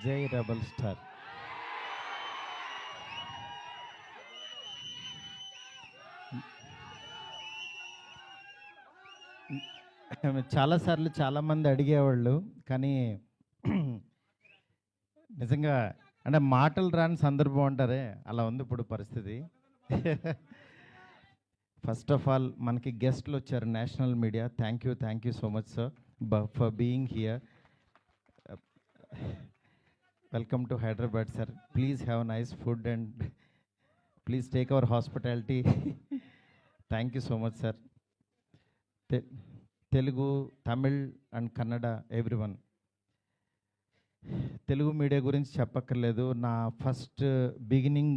జై rebel star. చాలాసార్లు చాలామంది అడిగేవాళ్ళు, కానీ నిజంగా అంటే మాటలు రాని సందర్భం అంటారే, అలా ఉంది ఇప్పుడు పరిస్థితి. ఫస్ట్ ఆఫ్ ఆల్ మనకి గెస్ట్లు వచ్చారు, national media. Thank you so much sir for being here. Welcome to Hyderabad sir. Please have nice food and please take our hospitality. Thank you so much sir. Telugu, Tamil and Kannada everyone. Telugu media గురించి చెప్పక్కర్లేదు. నా first beginning